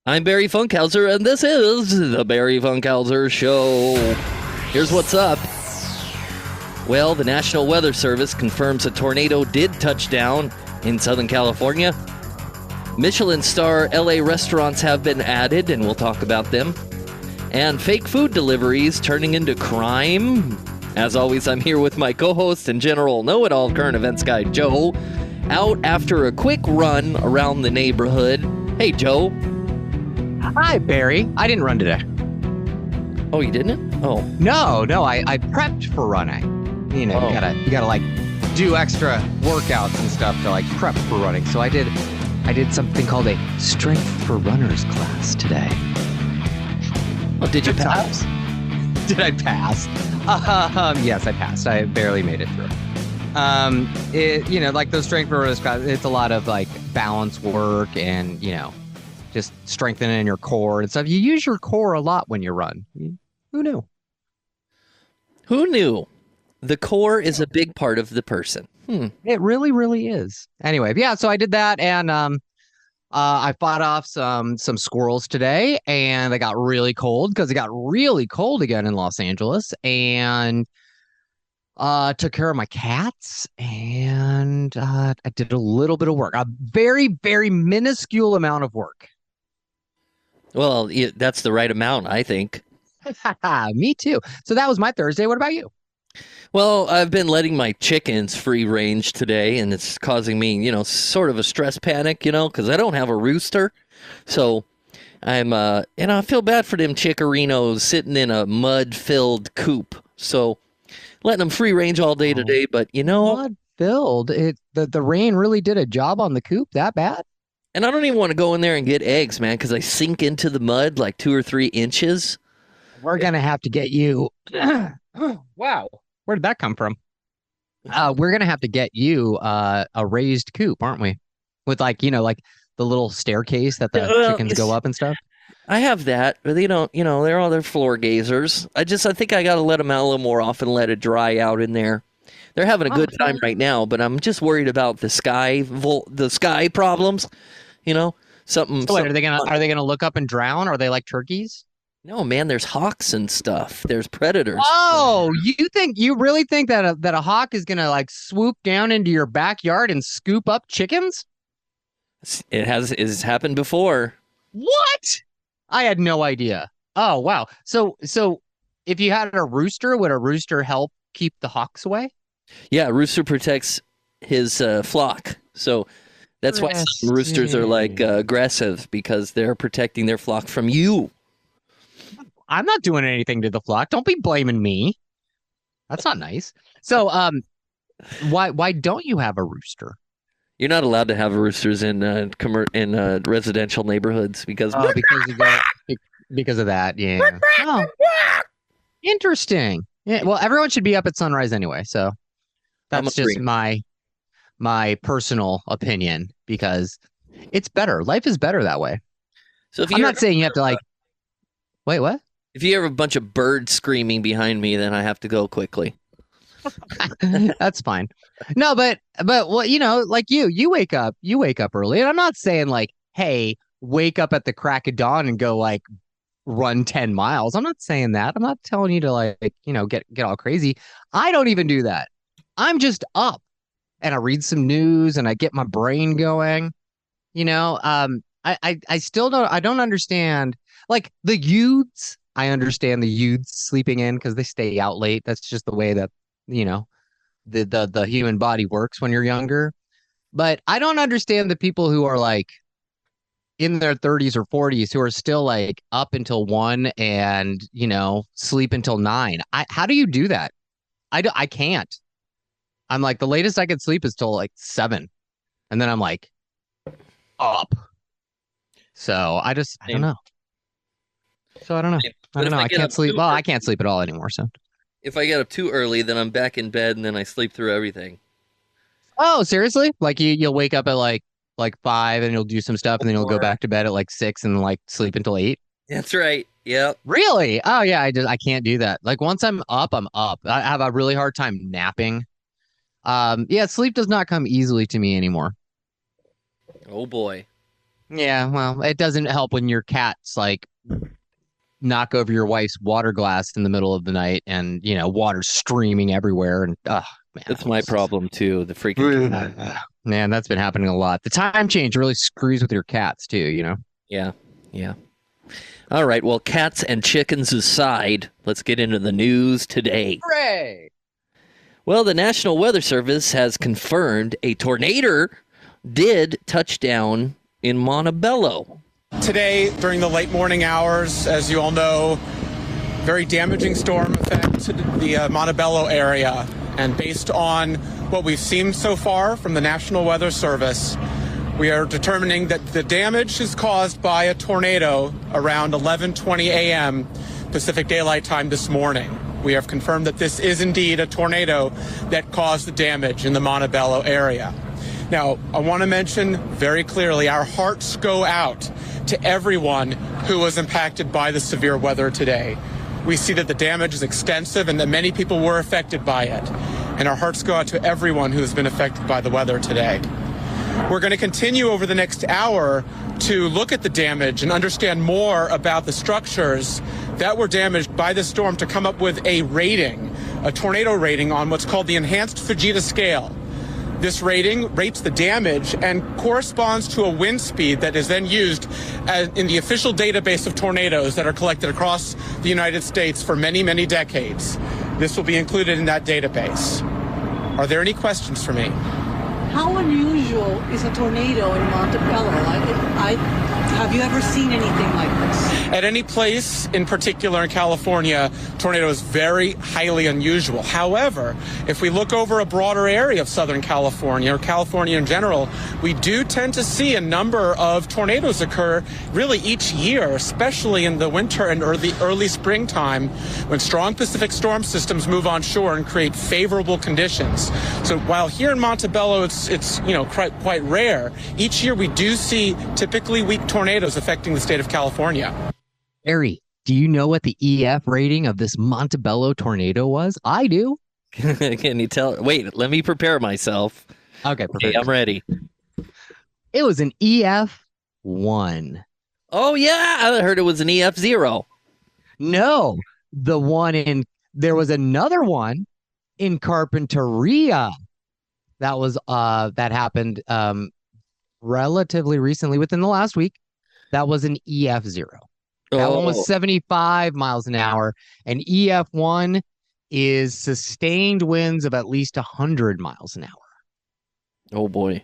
I'm Barry Funkhauser, and this is the Barry Funkhauser Show. Here's what's up. Well, the National Weather Service confirms a tornado did touch down in Southern California. Michelin star LA restaurants have been added, and we'll talk about them. And fake food deliveries turning into crime. As always, I'm here with my co-host and general know-it-all current events guy, Joe, out after a quick run around the neighborhood. Hey, Joe. Hi, Barry. I didn't run today. Oh, you didn't? Oh. No, I prepped for running. You know, you gotta like do extra workouts and stuff to like prep for running. So I did something called a strength for runners class today. Oh, did you pass? Did I pass? Yes, I passed. I barely made it through. Like those strength for runners class, it's a lot of like balance work and, just strengthening your core and stuff. You use your core a lot when you run. Who knew? Who knew? The core is a big part of the person. It really, really is. Anyway, yeah, so I did that, and I fought off some squirrels today, and they got really cold because it got really cold again in Los Angeles, and took care of my cats, and I did a little bit of work, a very, very minuscule amount of work. Well, that's the right amount, I think. Me too. So that was my Thursday. What about you? Well, I've been letting my chickens free range today, and it's causing me, sort of a stress panic, because I don't have a rooster. So I'm, I feel bad for them chickerinos sitting in a mud-filled coop. So letting them free range all day today, but Mud-filled? The rain really did a job on the coop that bad? And I don't even want to go in there and get eggs, man, because I sink into the mud like 2 or 3 inches. We're going to have to get you. Wow. Where did that come from? We're going to have to get you a raised coop, aren't we? With like the little staircase that the chickens go up and stuff. I have that, but they don't, they're floor gazers. I think I got to let them out a little more often, let it dry out in there. They're having a good time right now, but I'm just worried about the sky problems. Something. So wait, are they gonna look up and drown? Are they like turkeys? No, man. There's hawks and stuff. There's predators. Oh, you really think that a hawk is gonna like swoop down into your backyard and scoop up chickens? It's happened before. What? I had no idea. Oh, wow. So if you had a rooster, would a rooster help keep the hawks away? Yeah, rooster protects his flock. So that's why some roosters are like aggressive, because they're protecting their flock from you. I'm not doing anything to the flock. Don't be blaming me. That's not nice. So why don't you have a rooster? You're not allowed to have roosters in residential neighborhoods because because of that. Yeah. Oh, interesting. Yeah. Well, everyone should be up at sunrise anyway. So that's just my personal opinion, because it's better. Life is better that way. So I'm not saying you have to like. Wait, what? If you hear a bunch of birds screaming behind me, then I have to go quickly. That's fine. No, but well, like you wake up early, and I'm not saying like, hey, wake up at the crack of dawn and go like run 10 miles. I'm not saying that. I'm not telling you to like, get all crazy. I don't even do that. I'm just up and I read some news and I get my brain going. I still don't understand like the youths. I understand the youths sleeping in because they stay out late. That's just the way that, the human body works when you're younger. But I don't understand the people who are like in their 30s or 40s who are still like up until 1 and, sleep until 9. How do you do that? I can't. I'm like, the latest I could sleep is till like 7. And then I'm like up. So I don't know. So I don't know. I don't know. I can't sleep. Well, I can't sleep at all anymore. So if I get up too early, then I'm back in bed and then I sleep through everything. Oh, seriously? Like you'll wake up at like 5 and you'll do some stuff and then you'll go back to bed at like 6 and like sleep until 8. That's right. Yep. Really? Oh yeah. I can't do that. Like once I'm up, I'm up. I have a really hard time napping. Yeah, sleep does not come easily to me anymore. Oh boy. Yeah, well, it doesn't help when your cats like knock over your wife's water glass in the middle of the night and, water's streaming everywhere. And, man, That's my problem too. The freaking man, that's been happening a lot. The time change really screws with your cats too. Yeah, yeah. All right. Well, cats and chickens aside, let's get into the news today. Hooray! Well, the National Weather Service has confirmed a tornado did touch down in Montebello. Today, during the late morning hours, as you all know, very damaging storm affected the Montebello area. And based on what we've seen so far from the National Weather Service, we are determining that the damage is caused by a tornado around 11:20 a.m. Pacific Daylight Time this morning. We have confirmed that this is indeed a tornado that caused the damage in the Montebello area. Now, I want to mention very clearly, our hearts go out to everyone who was impacted by the severe weather today. We see that the damage is extensive and that many people were affected by it. And our hearts go out to everyone who has been affected by the weather today. We're going to continue over the next hour to look at the damage and understand more about the structures that were damaged by the storm to come up with a rating, a tornado rating on what's called the Enhanced Fujita Scale. This rating rates the damage and corresponds to a wind speed that is then used in the official database of tornadoes that are collected across the United States for many, many decades. This will be included in that database. Are there any questions for me? How unusual is a tornado in Montebello? Have you ever seen anything like this? At any place in particular in California, tornado is very highly unusual. However, if we look over a broader area of Southern California or California in general, we do tend to see a number of tornadoes occur really each year, especially in the winter and early springtime when strong Pacific storm systems move onshore and create favorable conditions. So while here in Montebello it's quite rare, each year we do see typically weak tornadoes affecting the state of California. Harry, do you know what the EF rating of this Montebello tornado was? I do. Can you tell? Wait, let me prepare myself. Okay, perfect. I'm ready. It was an EF1. Oh, yeah. I heard it was an EF0. No, there was another one in Carpinteria. That happened relatively recently within the last week. That was an EF0. That one was 75 miles an hour. And EF1 is sustained winds of at least 100 miles an hour. Oh, boy.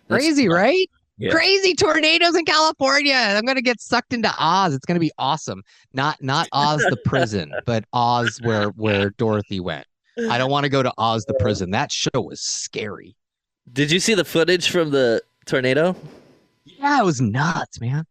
Crazy, right? Yeah. Crazy tornadoes in California. I'm going to get sucked into Oz. It's going to be awesome. Not Oz the prison, but Oz where Dorothy went. I don't want to go to Oz the prison. That show was scary. Did you see the footage from the tornado? Yeah, it was nuts, man.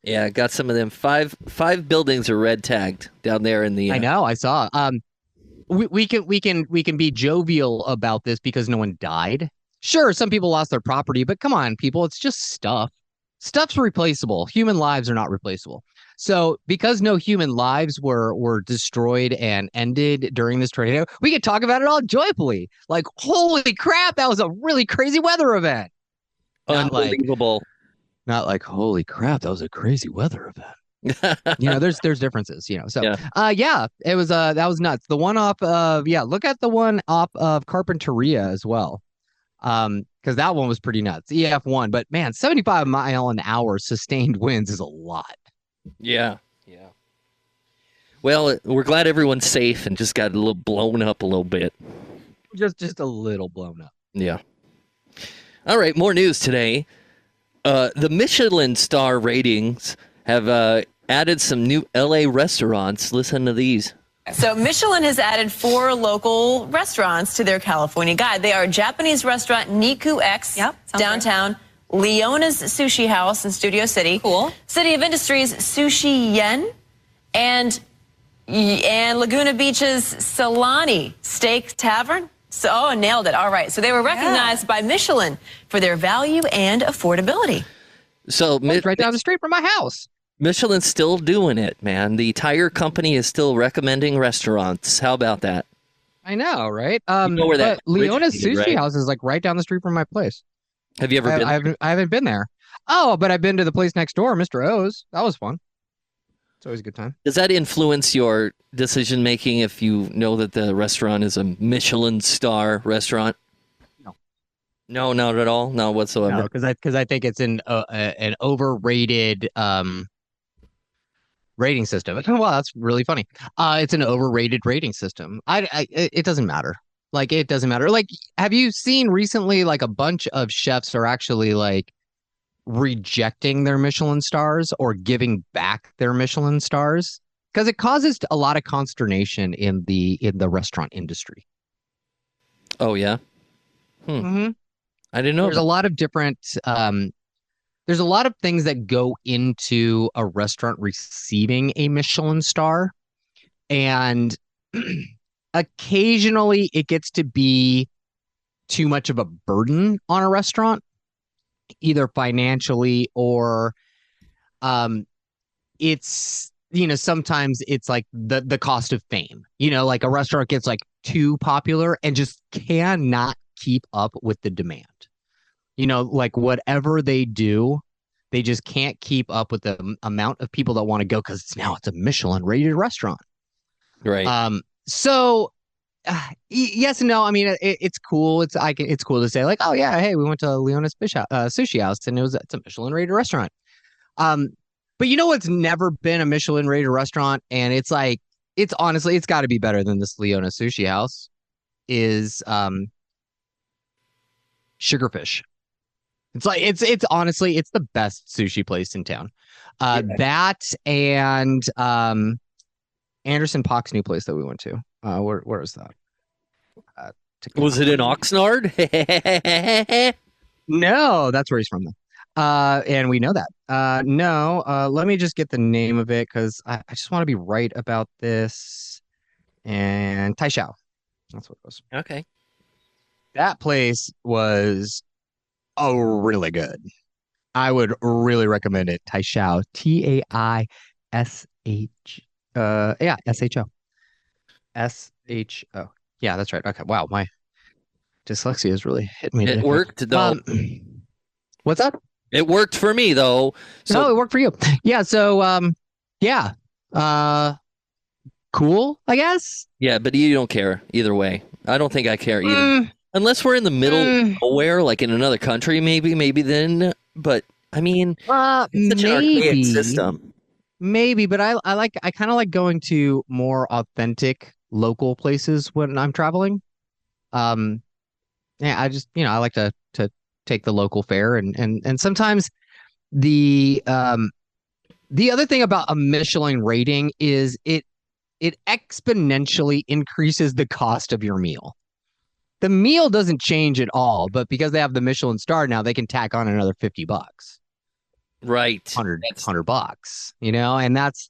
Yeah, got some of them. Five buildings are red tagged down there in the. I know. I saw. We can be jovial about this because no one died. Sure, some people lost their property, but come on, people, it's just stuff. Stuff's replaceable. Human lives are not replaceable. So because no human lives were destroyed and ended during this tornado, we could talk about it all joyfully. Like, holy crap, that was a really crazy weather event. Unbelievable. Not like, holy crap, that was a crazy weather event. There's differences, So, yeah. It was that was nuts. The one off of look at the one off of Carpinteria as well. Because that one was pretty nuts. EF1, but man, 75 mile an hour sustained winds is a lot. Yeah. Well, we're glad everyone's safe and just got a little blown up a little bit. Just a little blown up. Yeah. All right, more news today. The Michelin star ratings have added some new LA restaurants. Listen to these. So Michelin has added 4 local restaurants to their California guide. They are Japanese restaurant Niku X, downtown, Leona's Sushi House in Studio City, cool. City of Industries Sushi Yen, and Laguna Beach's Solani Steak Tavern. So, nailed it. All right. So they were recognized by Michelin for their value and affordability. So it's right down the street from my house. Michelin's still doing it, man. The tire company is still recommending restaurants. How about that? I know, right? You know where that Leona's Sushi right? House is like right down the street from my place. Have you ever been there? I haven't been there. Oh, but I've been to the place next door, Mr. O's. That was fun. It's always a good time. Does that influence your decision making if you know that the restaurant is a Michelin star restaurant? No. No, not at all. Not whatsoever. No, because I think it's an overrated rating system. Wow, that's really funny. It's an overrated rating system. It doesn't matter. Like, it doesn't matter. Like, have you seen recently, like, a bunch of chefs are actually like rejecting their Michelin stars or giving back their Michelin stars? Because it causes a lot of consternation in the restaurant industry. Oh yeah. Mm-hmm. I didn't know. There's a lot of different there's a lot of things that go into a restaurant receiving a Michelin star, and occasionally it gets to be too much of a burden on a restaurant, either financially or it's, sometimes it's like the cost of fame. Like a restaurant gets like too popular and just cannot keep up with the demand. Like whatever they do, they just can't keep up with the amount of people that want to go because it's a Michelin rated restaurant. Right. So yes and no. I mean, it's cool. It's cool to say like, oh yeah, hey, we went to Leona's sushi house and it's a Michelin rated restaurant. But what's never been a Michelin rated restaurant, and it's like, it's honestly, it's got to be better than this Leona sushi house, is Sugarfish. It's like, it's honestly, it's the best sushi place in town. That and Anderson Paak's new place that we went to. Where is that? Was it in Oxnard? No, that's where he's from though. And we know that. No, let me just get the name of it because I just want to be right about this. And Taishao. That's what it was. Okay. That place was really good. I would really recommend it. Taishao. Taish. Yeah, SHO. SHO. Yeah, that's right. Okay. Wow, my dyslexia is really hitting me. It worked though. What's up? It worked for me though. So it worked for you. Yeah. So yeah. Cool, I guess. Yeah, but you don't care either way. I don't think I care either. Unless we're in the middle of nowhere, like in another country, maybe then. But I mean, it's such an archaic system. Maybe, but I kind of like going to more authentic local places when I'm traveling. Yeah, I just I like to take the local fare and sometimes the other thing about a Michelin rating is it exponentially increases the cost of your meal. The meal doesn't change at all, but because they have the Michelin star now, they can tack on another $50. Right. $100, and that's,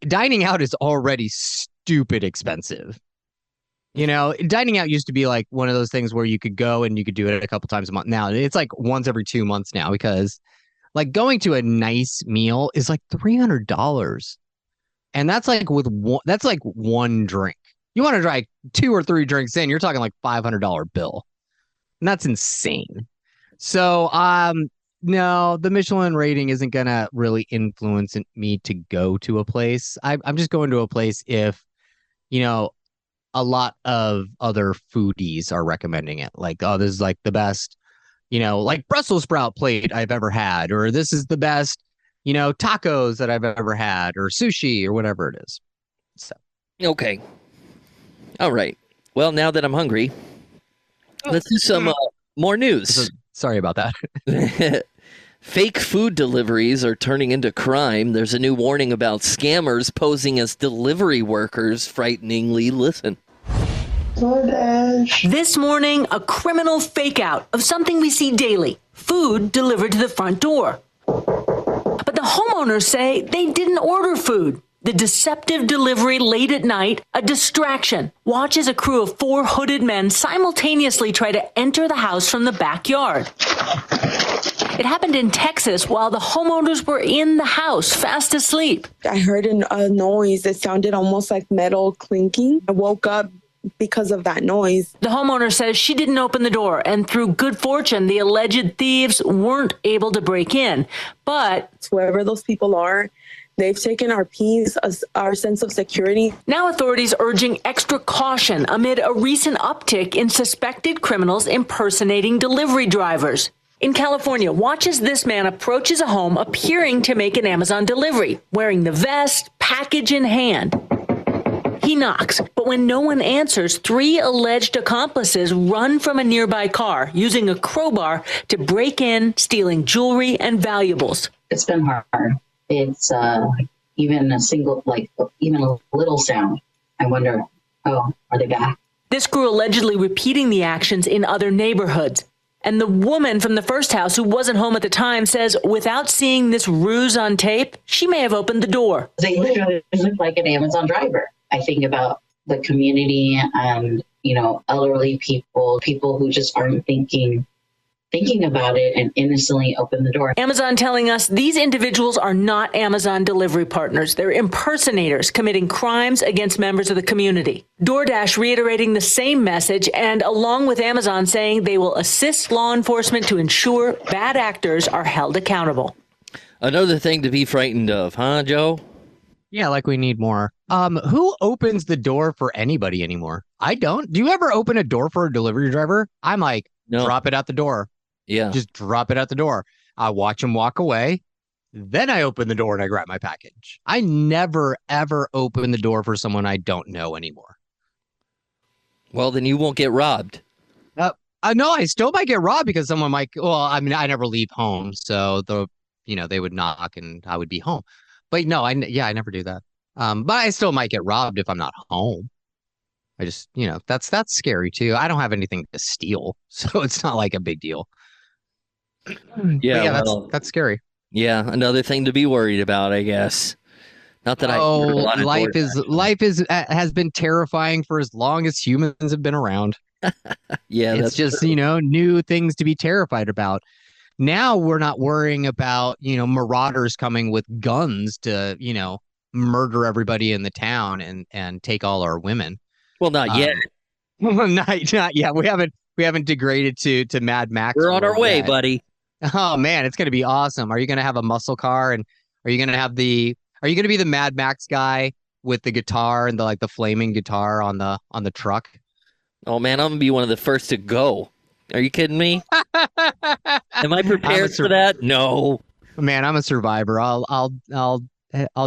dining out is already stupid expensive. Dining out used to be like one of those things where you could go and you could do it a couple times a month. Now it's like once every 2 months now, because like going to a nice meal is like $300. And that's like one drink. You want to try 2 or 3 drinks in, you're talking like $500 bill. And that's insane. So, no, the Michelin rating isn't going to really influence me to go to a place. I'm just going to a place if, a lot of other foodies are recommending it. Like, oh, this is like the best, like Brussels sprout plate I've ever had, or this is the best, tacos that I've ever had, or sushi, or whatever it is. So, okay. All right. Well, now that I'm hungry, let's do some more news. Sorry about that. Fake food deliveries are turning into crime. There's a new warning about scammers posing as delivery workers. Frighteningly, listen. This morning, a criminal fake out of something we see daily: food delivered to the front door. But the homeowners say they didn't order food. The deceptive delivery late at night, a distraction. Watch as a crew of 4 hooded men simultaneously try to enter the house from the backyard. It happened in Texas while the homeowners were in the house, fast asleep. I heard a noise that sounded almost like metal clinking. I woke up because of that noise. The homeowner says she didn't open the door, and through good fortune, the alleged thieves weren't able to break in. But whoever those people are, they've taken our peace, our sense of security. Now authorities urging extra caution amid a recent uptick in suspected criminals impersonating delivery drivers. In California, watch as this man approaches a home appearing to make an Amazon delivery, wearing the vest, package in hand. He knocks, but when no one answers, 3 alleged accomplices run from a nearby car using a crowbar to break in, stealing jewelry and valuables. It's been hard. It's even a single, even a little sound. I wonder, are they back? This crew allegedly repeating the actions in other neighborhoods. And the woman from the first house who wasn't home at the time says without seeing this ruse on tape, she may have opened the door. They literally look like an Amazon driver. I think about the community and, elderly people who just aren't thinking about it and innocently open the door. Amazon telling us these individuals are not Amazon delivery partners. They're impersonators committing crimes against members of the community. DoorDash reiterating the same message, and along with Amazon saying they will assist law enforcement to ensure bad actors are held accountable. Another thing to be frightened of, huh, Joe? Yeah, like we need more. Who opens the door for anybody anymore? I don't. Do you ever open a door for a delivery driver? I'm like, no. Drop it out the door. Yeah. Just drop it out the door. I watch them walk away. Then I open the door and I grab my package. I never, ever open the door for someone I don't know anymore. Well, then you won't get robbed. No, I still might get robbed because someone might. Well, I mean, I never leave home, so they would knock and I would be home. But no, I never do that. But I still might get robbed if I'm not home. I just, that's scary too. I don't have anything to steal, so it's not like a big deal. Yeah, that's scary. Yeah, another thing to be worried about, I guess. Not that life has been terrifying for as long as humans have been around. Yeah, it's just true. New things to be terrified about. Now we're not worrying about marauders coming with guns to murder everybody in the town and take all our women. Well, not yet. Not yet. We haven't degraded to Mad Max. We're on our way, buddy. Oh man, it's gonna be awesome. Are you gonna have a muscle car and are you gonna be the Mad Max guy with the guitar and the flaming guitar on the truck? Oh man, I'm gonna be one of the first to go. Are you kidding me? Am I prepared for that? No. Man, I'm a survivor. I'll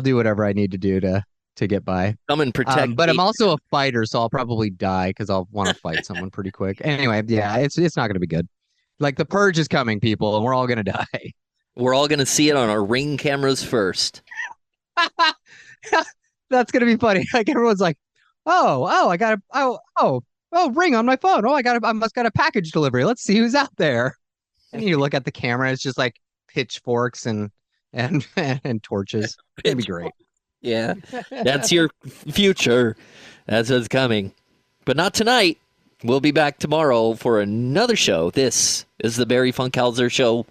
do whatever I need to do to get by. Come and protect. But I'm also a fighter, so I'll probably die because I'll want to fight someone pretty quick. Anyway, yeah, it's not going to be good. Like the purge is coming, people, and we're all going to die. We're all going to see it on our Ring cameras first. That's going to be funny. Like everyone's like, I got Ring on my phone. I must got a package delivery. Let's see who's out there. And you look at the camera, it's just like pitchforks and torches. It'd be great. Yeah, that's your future. That's what's coming. But not tonight. We'll be back tomorrow for another show. This is the Barry Funkhauser Show.